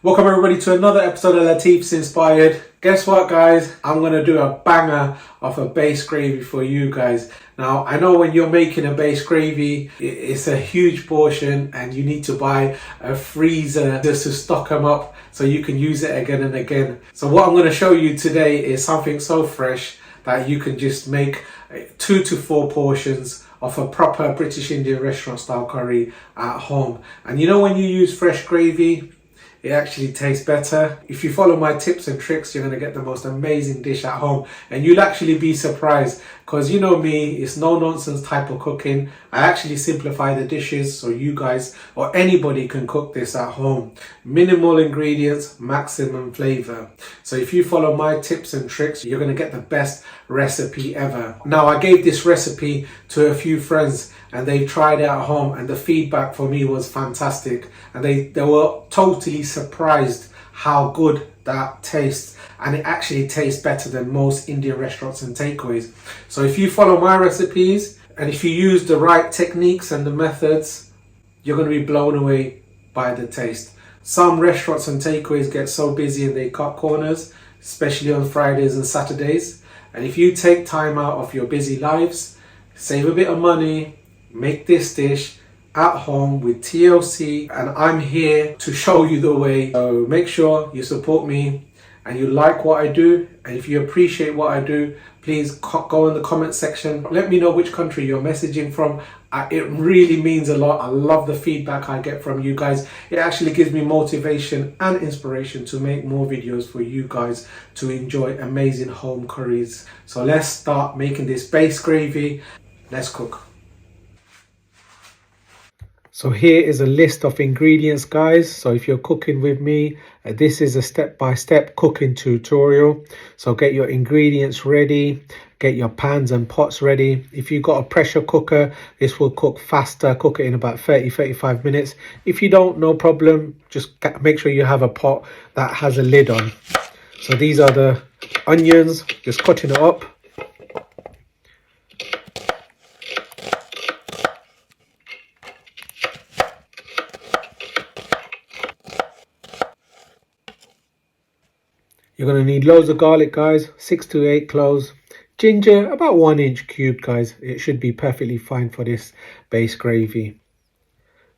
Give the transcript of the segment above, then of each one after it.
Welcome everybody to another episode of Latifs Inspired. Guess what, guys? I'm going to do a banger of a base gravy for you guys. Now, I know when you're making a base gravy, it's a huge portion and you need to buy a freezer just to stock them up so you can use it again and again. So what I'm going to show you today is something so fresh that you can just make 2 to 4 portions of a proper British Indian restaurant style curry at home. And you know, when you use fresh gravy, it actually tastes better. If you follow my tips and tricks, you're going to get the most amazing dish at home, and you'll actually be surprised, because you know me, it's no nonsense type of cooking. I actually simplify the dishes so you guys or anybody can cook this at home. Minimal ingredients, maximum flavor. So if you follow my tips and tricks, you're going to get the best recipe ever. Now, I gave this recipe to a few friends and they tried it at home, and the feedback for me was fantastic, and they were totally surprised how good that tastes, and it actually tastes better than most Indian restaurants and takeaways. So if you follow my recipes and if you use the right techniques and the methods, you're going to be blown away by the taste. Some restaurants and takeaways get so busy and they cut corners, especially on Fridays and Saturdays. And if you take time out of your busy lives, save a bit of money, make this dish at home with TLC, and I'm here to show you the way. So make sure you support me and you like what I do, and if you appreciate what I do, please go in the comment section. Let me know which country you're messaging from. It really means a lot. I love the feedback I get from you guys. It actually gives me motivation and inspiration to make more videos for you guys to enjoy amazing home curries. So let's start making this base gravy. Let's cook. So here is a list of ingredients, guys. So if you're cooking with me, this is a step-by-step cooking tutorial. So get your ingredients ready, get your pans and pots ready. If you've got a pressure cooker, this will cook faster. Cook it in about 30-35 minutes. If you don't, no problem. Just make sure you have a pot that has a lid on. So these are the onions, just cutting it up. You're going to need loads of garlic, guys, 6 to 8 cloves. Ginger, about 1 inch cubed, guys. It should be perfectly fine for this base gravy.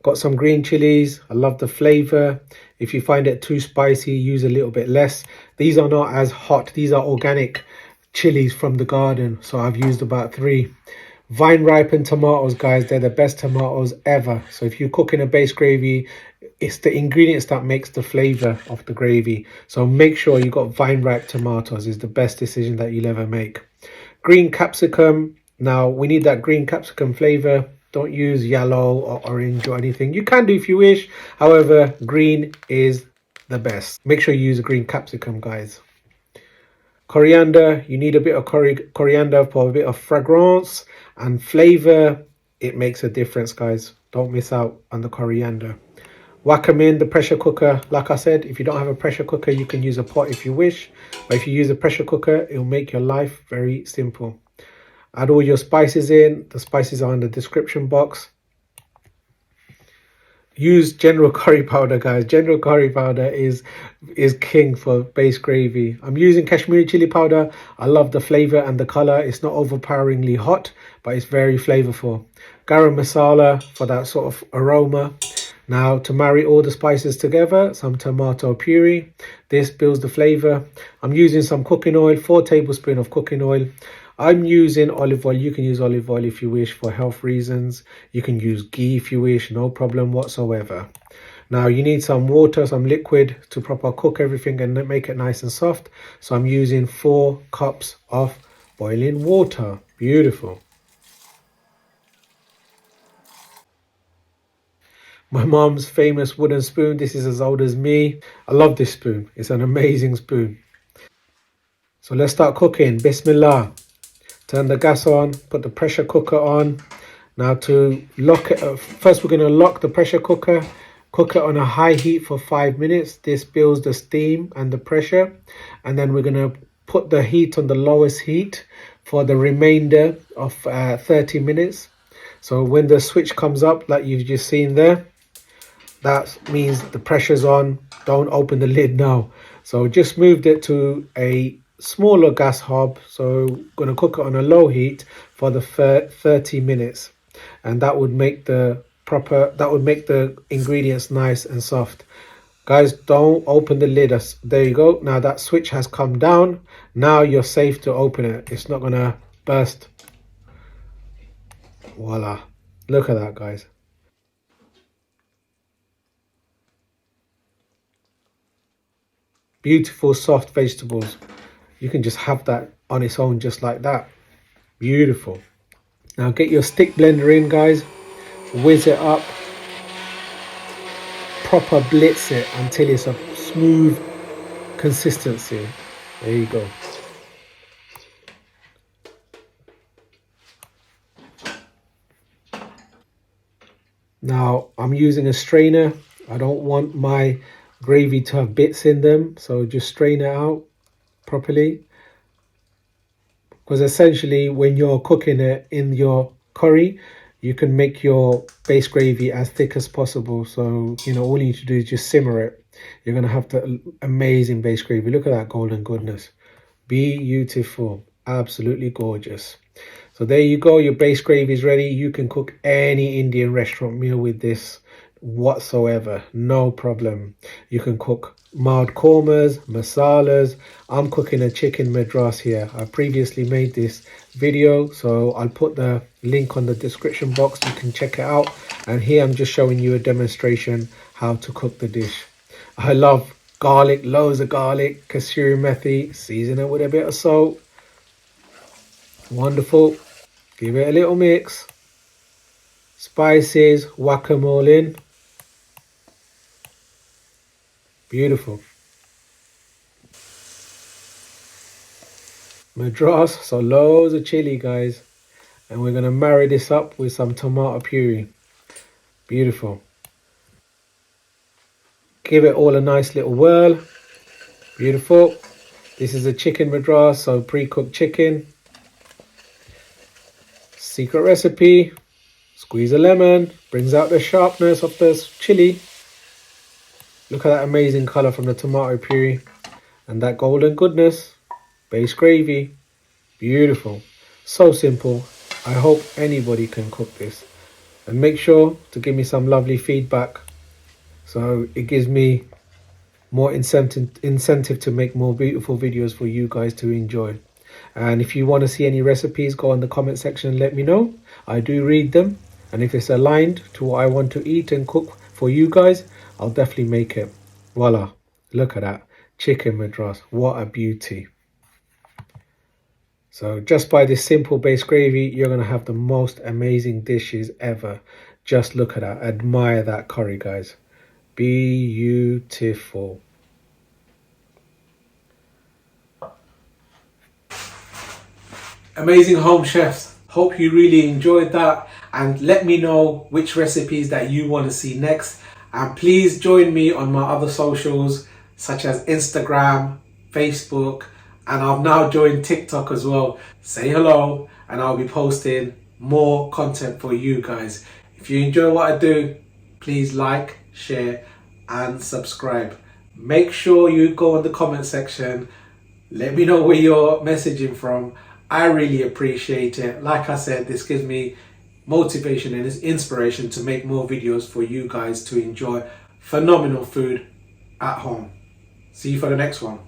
Got some green chilies. I love the flavor. If you find it too spicy, use a little bit less. These are not as hot. These are organic chilies from the garden, so I've used about 3. Vine ripened tomatoes, guys, they're the best tomatoes ever. So if you're cooking a base gravy, it's the ingredients that makes the flavor of the gravy. So make sure you got vine ripe tomatoes. Is the best decision that you'll ever make. Green capsicum. Now we need that green capsicum flavor. Don't use yellow or orange or anything. You can do if you wish. However, green is the best. Make sure you use a green capsicum, guys. Coriander, you need a bit of coriander for a bit of fragrance and flavor. It makes a difference, guys. Don't miss out on the coriander. Whack them in the pressure cooker. Like I said, if you don't have a pressure cooker, you can use a pot if you wish. But if you use a pressure cooker, it'll make your life very simple. Add all your spices in. The spices are in the description box. Use general curry powder, guys. General curry powder is king for base gravy. I'm using Kashmiri chili powder. I love the flavor and the color. It's not overpoweringly hot, but it's very flavorful. Garam masala for that sort of aroma. Now, to marry all the spices together, some tomato puree. This builds the flavor. I'm using some cooking oil, 4 tablespoons of cooking oil. I'm using olive oil. You can use olive oil if you wish for health reasons. You can use ghee if you wish, no problem whatsoever. Now you need some water, some liquid to proper cook everything and make it nice and soft. So I'm using 4 cups of boiling water. Beautiful. My mom's famous wooden spoon. This is as old as me. I love this spoon. It's an amazing spoon. So let's start cooking. Bismillah. Turn the gas on, put the pressure cooker on. Now to lock it, first we're going to lock the pressure cooker. Cook it on a high heat for 5 minutes. This builds the steam and the pressure. And then we're going to put the heat on the lowest heat for the remainder of 30 minutes. So when the switch comes up, like you've just seen there, that means the pressure's on. Don't open the lid now. So just moved it to a smaller gas hob. So going to cook it on a low heat for the 30 minutes. And that would make the ingredients nice and soft. Guys, don't open the lid. There you go. Now that switch has come down. Now you're safe to open it. It's not gonna burst. Voila. Look at that, guys. Beautiful soft vegetables. You can just have that on its own just like that. Beautiful. Now get your stick blender in, guys. Whiz it up. Proper blitz it until it's a smooth consistency. There you go. Now I'm using a strainer. I don't want my gravy to have bits in them, so just strain it out properly. Because essentially when you're cooking it in your curry, you can make your base gravy as thick as possible. So, you know, all you need to do is just simmer it. You're going to have the amazing base gravy. Look at that golden goodness. Beautiful. Absolutely gorgeous. So there you go. Your base gravy is ready. You can cook any Indian restaurant meal with this whatsoever. No problem. You can cook mild kormas, masalas. I'm cooking a chicken madras here. I previously made this video, so I'll put the link on the description box. You can check it out. And here I'm just showing you a demonstration how to cook the dish. I love garlic, loads of garlic, kasuri methi, season it with a bit of salt. Wonderful. Give it a little mix. Spices, whack 'em all in. Beautiful. Madras, so loads of chili, guys. And we're going to marry this up with some tomato puree. Beautiful. Give it all a nice little whirl. Beautiful. This is a chicken madras, so pre-cooked chicken. Secret recipe. Squeeze a lemon. Brings out the sharpness of the chili. Look at that amazing colour from the tomato puree. And that golden goodness. Base gravy. Beautiful. So simple. I hope anybody can cook this. And make sure to give me some lovely feedback. So it gives me more incentive to make more beautiful videos for you guys to enjoy. And if you want to see any recipes, go in the comment section and let me know. I do read them. And if it's aligned to what I want to eat and cook for you guys, I'll definitely make it. Voila. Look at that. Chicken madras. What a beauty. So just by this simple base gravy, you're going to have the most amazing dishes ever. Just look at that. Admire that curry, guys. Beautiful. Amazing home chefs. Hope you really enjoyed that. And let me know which recipes that you want to see next. And please join me on my other socials, such as Instagram, Facebook, and I've now joined TikTok as well. Say hello and I'll be posting more content for you guys. If you enjoy what I do, please like, share and subscribe. Make sure you go in the comment section. Let me know where you're messaging from. I really appreciate it. Like I said, this gives me motivation and inspiration to make more videos for you guys to enjoy phenomenal food at home. See you for the next one.